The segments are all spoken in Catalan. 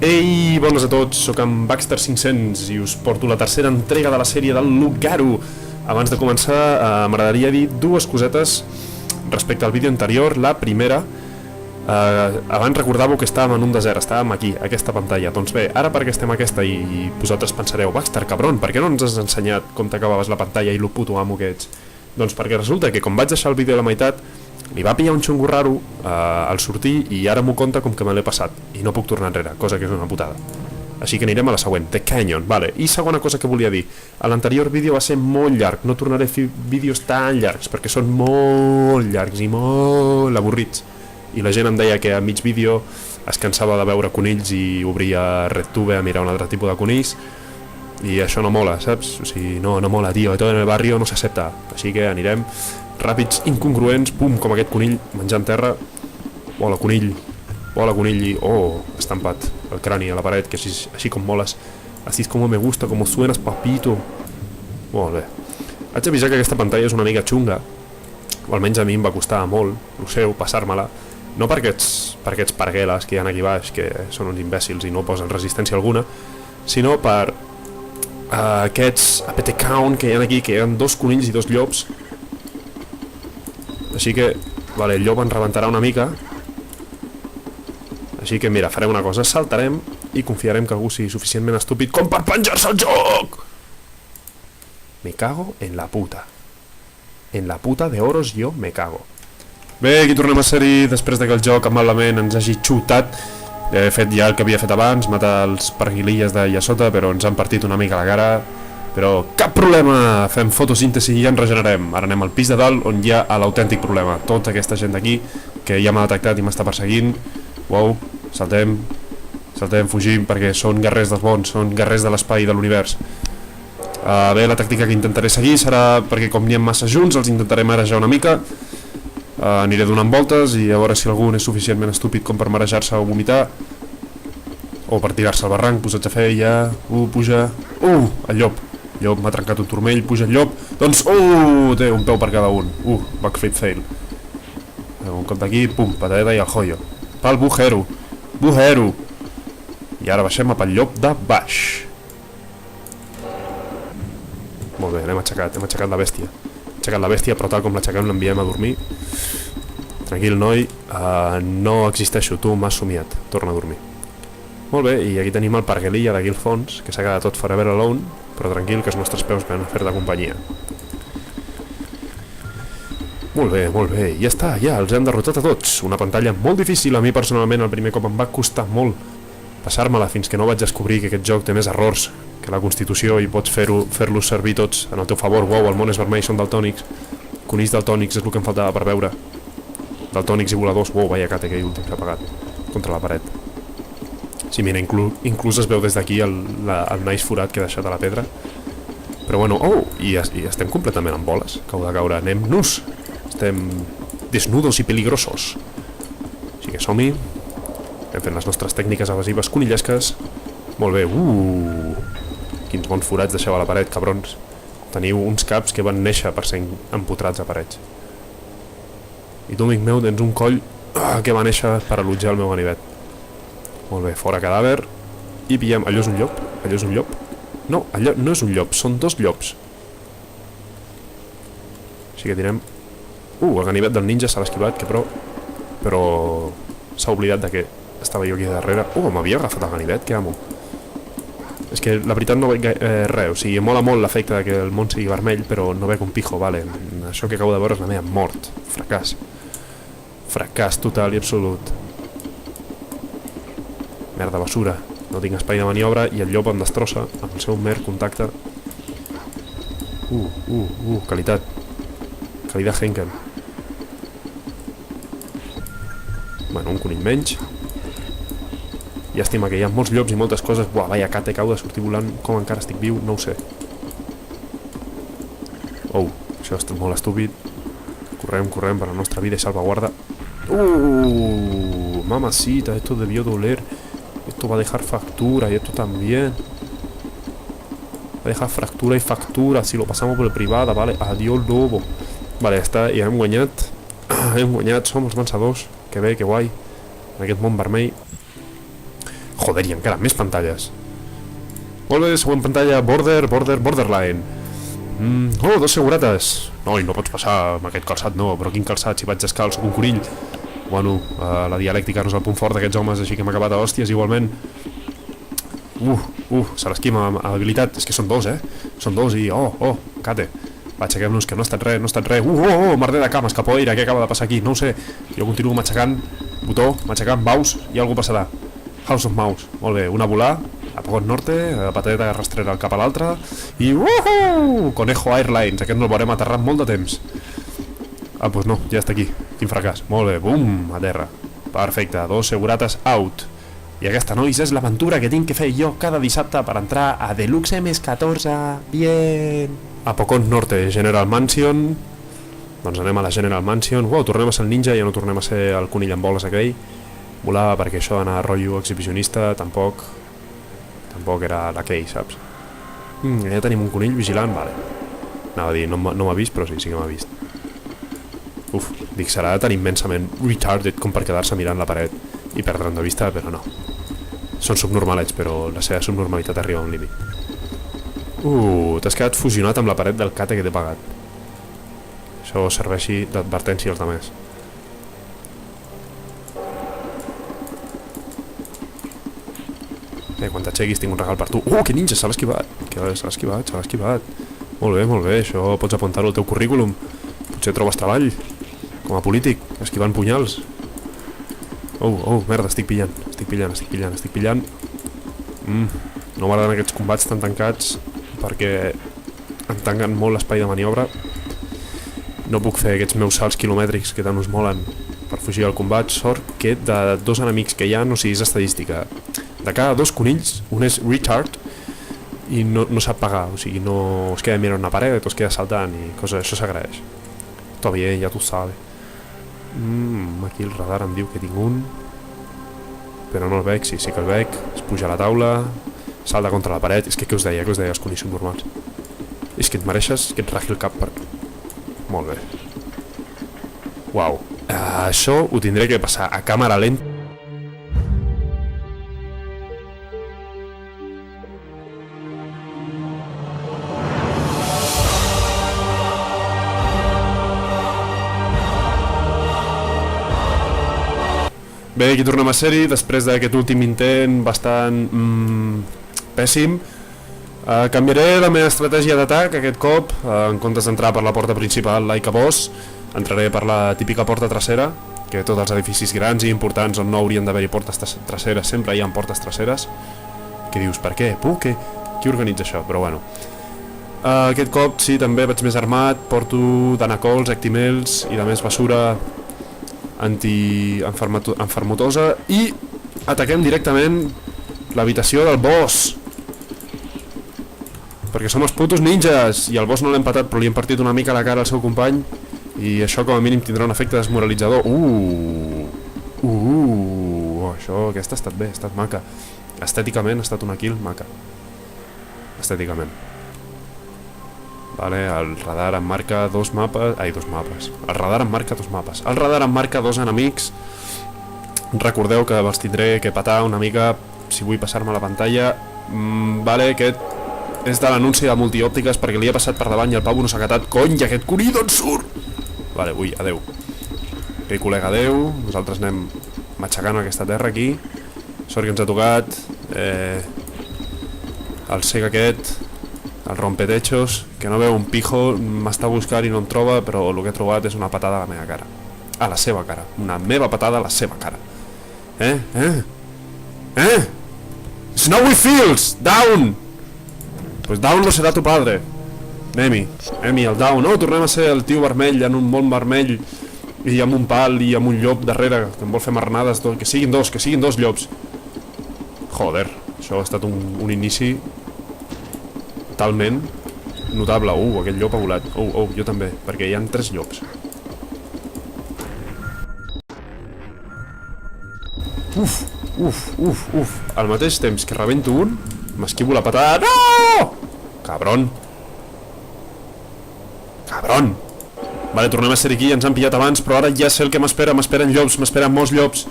Ei, bones a tots, sóc en Baxter500 i us porto la tercera entrega de la sèrie del Lugaru. Abans de començar, m'agradaria dir dues cosetes respecte al vídeo anterior. La primera, abans recordàveu que estàvem en un desert, estàvem aquí, a aquesta pantalla. Doncs bé, ara perquè estem a aquesta i vosaltres pensareu, Baxter, cabron, per què no ens has ensenyat com t'acabaves la pantalla i lo puto amo que ets? Doncs perquè resulta que com vaig deixar el vídeo a la meitat, li va pillar un xungo raro al sortir i ara m'ho conta com que me l'he passat i no puc tornar enrere, cosa que és una putada. Així que anirem a la següent, The Canyon, vale. I segona cosa que volia dir, a l'anterior vídeo va ser molt llarg, no tornaré a fer vídeos tan llargs perquè són molt llargs i molt avorrits. I la gent em deia que a mig vídeo es cansava de veure conills i obria RedTube a mirar un altre tipus de conills i això no mola, saps? O sigui, no mola, tio, tot en el barri no s'accepta. Així que anirem ràpids, incongruents, pum, com aquest conill menjant terra. Hola conill i estampat el crani a la paret, que així com moles, així com me gusta, com suenas papito. Molt bé, haig d'avisar que aquesta pantalla és una mica xunga, o almenys a mi em va costar molt, ho seu, passar-me-la, no per aquests pargueles que hi ha aquí baix, que són uns imbècils i no posen resistència alguna, sinó per aquests APT count que hi ha aquí, que hi ha dos conills i dos llops. Així que, vale, el llop ens rebentarà una mica. Així que, mira, farem una cosa, saltarem i confiarem que algú sigui suficientment estúpid com per penjar-se al joc! Me cago en la puta. En la puta de oros jo me cago. Bé, aquí tornem a ser-hi després de que el joc amablement ens hagi xutat. He fet ja el que havia fet abans, matar els parguililles d'allà sota, però ens han partit una mica la cara. Però cap problema, fem fotosíntesi i ens regenerem. Ara anem al pis de dalt on hi ha l'autèntic problema. Tota aquesta gent d'aquí que ja m'ha detectat i m'està perseguint. Uau, saltem, fugim perquè són guerrers dels bons, són guerrers de l'espai i de l'univers. Bé, la tàctica que intentaré seguir serà perquè com n'hi ha massa junts els intentaré marejar una mica. Aniré donant voltes i a veure si algú és suficientment estúpid com per marejar-se o vomitar. O per tirar-se al barranc, posats a fer ja. Puja. El llop. El llop m'ha trencat un turmell, puja el llop. Doncs, té un peu per cada un. Backflip fail. Un cop d'aquí, pum, patadeta i el joio. Pel bujero. I ara baixem pel llop de baix. Molt bé, hem aixecat la bèstia. Hem aixecat la bèstia, però tal com l'aixequem l'enviem a dormir. Tranquil, noi, no existeixo, tu m'has somiat. Torna a dormir. Molt bé, i aquí tenim el parguelilla d'aquí al fons, que s'ha quedat tot forever alone, però tranquil, que els nostres peus venen a fer de companyia. Molt bé, ja està, ja, els hem derrotat a tots. Una pantalla molt difícil, a mi personalment el primer cop em va costar molt passar-me-la fins que no vaig descobrir que aquest joc té més errors que la Constitució i pots fer-los servir tots en el teu favor. Uau, el món és vermell, són daltònics. Conills daltònics és el que em faltava per veure. Daltònics i voladors, uau, vaya cate, aquell últim s'ha apagat contra la paret. Sí, mira, inclús es veu des d'aquí el nice forat que he deixat a la pedra. Però bueno, i estem completament en boles. Cau de caure, anem nus. Estem desnudos i peligrosos. Així que som-hi. Estem fent les nostres tècniques evasives conillesques. Molt bé, quins bons forats deixeu a la paret, cabrons. Teniu uns caps que van néixer per ser empotrats a parets. I tu, amic meu, tens un coll que va néixer per allotjar el meu ganivet. Molt bé, fora cadàver. I pillem... Allò és un llop? Allò és un llop? No, allò no és un llop, són dos llops. Així que tirem... el ganivet del ninja s'ha esquivat, que però s'ha oblidat de que estava jo aquí darrere. M'havia agafat el ganivet, que amo. És que la veritat no veig res, o sigui, mola molt l'efecte de que el món sigui vermell, però no veig un pijo, vale. Això que acabo de veure és la meva mort. Fracàs total i absolut. Merda, basura, no tinc espai de maniobra i el llop em destrossa amb el seu mer contacte. Qualitat Henkel. Bueno, un conill menys. Llàstima que hi ha molts llops i moltes coses. Vaya cate, cau de sortir volant. Com encara estic viu, no ho sé. Això és molt estúpid. Correm per la nostra vida i salvaguarda. Mamacita, esto debió doler. Esto va a dejar factura y esto también. Va a dejar fractura y factura si lo pasamos por el privada, vale. Adiós, lobo. Vale, ja està, ja hem guanyat. Som els vencedors. Que bé, que guai. En aquest món vermell. Joder, i encara més pantalles. Molt bé, següent pantalla, borderline. Oh, 2 segurates. Noi, no pots passar amb aquest calçat, no, però quin calçat, si vaig descalç, un conill. Bueno, la dialèctica no és el punt fort d'aquests homes, així que hem acabat a hòsties igualment. Se l'esquima amb habilitat, és que són 2, Són 2 i, cate. Va, aixequem-nos, que no ha estat res, merder de cames, capoeira, què acaba de passar aquí? No ho sé, jo continuo matxacant botó, matxacant mouse i algú passarà. House of Mouse, molt bé, una volar, apagón norte, patadeta rastrera cap a l'altra i Conejo Airlines, aquest no el veurem aterrar molt de temps. Doncs no, ja està aquí, quin fracàs. Molt bé, bum, a terra. Perfecte, 2 segurates out. I aquesta, nois, és l'aventura que tinc que fer jo cada dissabte per entrar a Deluxe MS14. Bien. Apagón norte, General Mansion. Doncs anem a la General Mansion. Tornem a ser el ninja, ja no tornem a ser el conill amb boles aquell. Volava perquè això d'anar a rotllo exhibicionista tampoc era l'aquell, saps? Ja tenim un conill vigilant, vale. Anava a dir, no m'ha vist, però sí que m'ha vist. Dic, serà tan immensament retarded com per quedar-se mirant la paret i perdre'n de vista, però no. Són subnormalets, però la seva subnormalitat arriba a un límit. T'has quedat fusionat amb la paret del cate que t'he pagat. Això serveixi d'advertència als demés. Quan t'aixequis tinc un regal per tu. Que ninja, se l'ha esquivat. Molt bé, això pots apuntar-ho al teu currículum. Potser trobes treball com a polític, esquivant punyals. Merda, estic pillant. No m'agraden aquests combats tan tancats perquè em tanquen molt l'espai de maniobra. No puc fer aquests meus salts quilomètrics que tant us molen per fugir del combat. Sort que de 2 enemics que hi ha, no siguis estadística. De cada 2 conills, un és retard i no sap pagar, o sigui, no es queda mirant una paret o es queda saltant i coses, això s'agraeix. Tot bé, ja tu sabe. Aquí el radar em diu que tinc un, però no el veig, sí que el veig. Es puja a la taula, salta contra la paret. És que què us deia els conills són normals? És que et mereixes que et raji el cap per... Molt bé. Uau, això ho tindré que passar a càmera lenta. Bé, aquí tornem a ser-hi, després d'aquest últim intent bastant pèssim. Canviaré la meva estratègia d'atac aquest cop. En comptes d'entrar per la porta principal like a boss, entraré per la típica porta trasera, que tots els edificis grans i importants on no haurien d'haver-hi portes traseres sempre hi ha portes traseres. Què dius, per què? Qui organitza això? Però bueno. Aquest cop sí, també vaig més armat, porto danacols, actimels i de més basura antienfermotosa i ataquem directament l'habitació del boss, perquè som els putos ninjas i el boss no l'hem patat però li hem partit una mica la cara al seu company i això com a mínim tindrà un efecte desmoralitzador. Aquesta ha estat bé, ha estat maca. Estèticament ha estat una kill maca. Estèticament. Vale, el radar em marca 2 mapes. El radar em marca 2 mapes. El radar em marca 2 enemics. Recordeu que els tindré que patar una mica si vull passar-me la pantalla. Vale, aquest és de l'anunci de multiòptiques perquè li he passat per davant i el pavo no s'ha catat. Cony, aquest conill d'on surt? Vale, adeu. Ei, col·lega, adeu. Nosaltres anem matxacant aquesta terra aquí. Sort que ens ha tocat el cec aquest, el rompetechos, que no veu un pijo, m'està buscant i no em troba, però el que he trobat és una patada a la meva cara. A la seva cara. Una meva patada a la seva cara. Snowy Fields! Down! Pues down lo serà tu padre. Anem-hi, el down. Tornem a ser el tio vermell en un món vermell i amb un pal i amb un llop darrere que em vol fer marranades. Que siguin dos llops. Joder, això ha estat un inici totalment notable. Aquest llop ha volat. Jo també, perquè hi ha 3 llops. Al mateix temps que rebento un, m'esquivo la patada. No! Cabron. Vale, tornem a ser aquí, ens han pillat abans, però ara ja sé el que m'espera. M'esperen llops, m'esperen molts llops.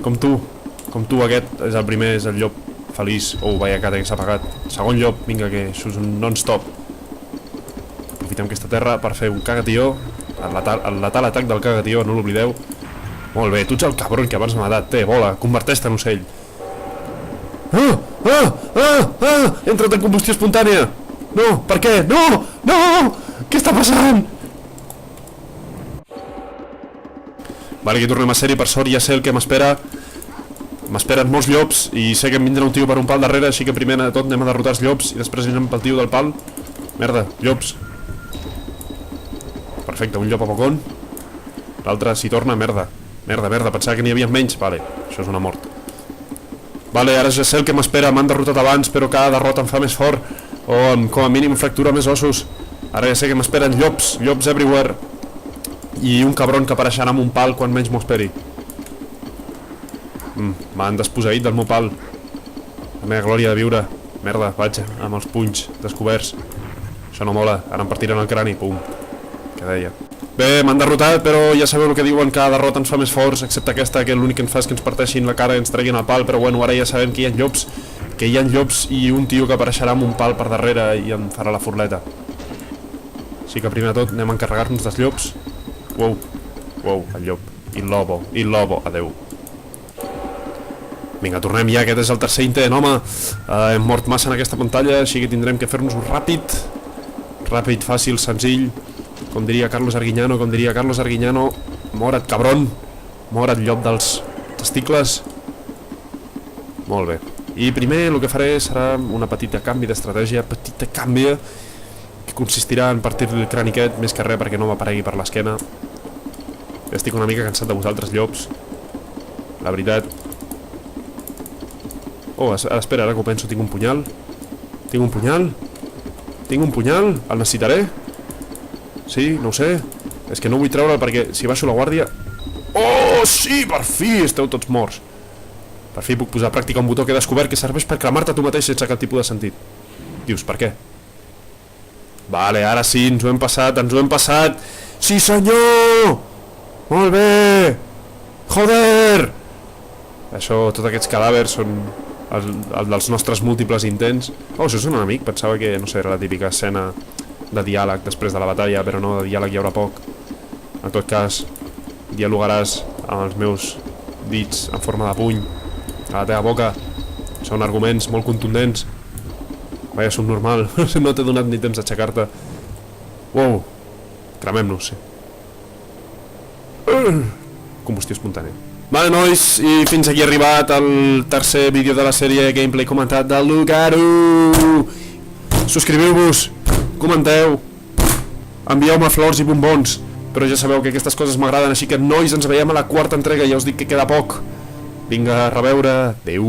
Com tu. Com tu, aquest és el primer, és el llop feliç. Vaya cata que s'ha apagat. Segon llop, vinga, que això és un non-stop. Aprofitem aquesta terra per fer un cagatió. El letal atac del cagatió, no l'oblideu. Molt bé, tu ets el cabron que abans m'ha matat. Té, vola, converteix-te en ocell. He entrat en combustió espontània. No, per què? No, no, què està passant? Vale, aquí tornem a sèrie, per sort ja sé el que m'espera. M'esperen molts llops i sé que em vindrà un tio per un pal darrere, així que primer de tot anem a derrotar els llops i després anem pel tio del pal. Merda, llops. Perfecte, un llop a bocón. L'altre s'hi torna, merda. Merda, pensava que n'hi havia menys. Vale, això és una mort. Vale, ara ja sé el que m'espera, m'han derrotat abans, però cada derrota em fa més fort. O com a mínim fractura més ossos. Ara ja sé que m'esperen llops everywhere. I un cabron que apareixerà amb un pal quan menys m'ho esperi. M'han desposseït del meu pal. La meva glòria de viure. Merda, vaig, amb els punys descoberts. Això no mola, ara em partiran el crani, pum. Què deia? Bé, m'han derrotat, però ja sabeu el que diuen, cada derrota ens fa més forts, excepte aquesta, que l'únic que ens fa és que ens parteixin la cara i ens treguin el pal, però bueno, ara ja sabem que hi ha llops, i un tio que apareixerà amb un pal per darrere i em farà la furleta. Així que primer de tot anem a encarregar-nos dels llops. Wow, el llop. Il lobo, adeu. Vinga, tornem ja, aquest és el tercer intent, home. Hem mort massa en aquesta pantalla, així que tindrem que fer-nos-ho ràpid. Ràpid, fàcil, senzill. Com diria Carlos Arguiñano, mora't, cabron. Mora't, llop dels testicles. Molt bé. I primer el que faré serà una petita canvi d'estratègia, que consistirà en partir-li el crani aquest, més que res perquè no m'aparegui per l'esquena. Estic una mica cansat de vosaltres, llops. La veritat. Espera, ara que ho penso, tinc un punyal. El necessitaré? Sí, no ho sé. És que no vull treure'l perquè si baixo la guàrdia... Oh, sí, per fi! Esteu tots morts. Per fi puc posar a pràctica un botó que he descobert que serveix per cremar-te tu mateix sense cap tipus de sentit. Dius, per què? Vale, ara sí, ens ho hem passat. Sí, senyor! Molt bé! Joder! Això, tots aquests cadàvers són el dels nostres múltiples intents. Això és un enemic, pensava que, no sé, era la típica escena de diàleg després de la batalla, però no, de diàleg hi haurà poc. En tot cas, dialogaràs amb els meus dits en forma de puny a la teva boca. Són arguments molt contundents. Vaja, subnormal, no t'he donat ni temps d'aixecar-te. Wow, cremem-nos, sí. Combustió espontània. Vale, nois, i fins aquí ha arribat el tercer vídeo de la sèrie gameplay comentat de Lugaru. Subscriviu-vos, comenteu, envieu-me flors i bombons, però ja sabeu que aquestes coses m'agraden, així que nois, ens veiem a la quarta entrega, ja us dic que queda poc. Vinga, a reveure, adeu.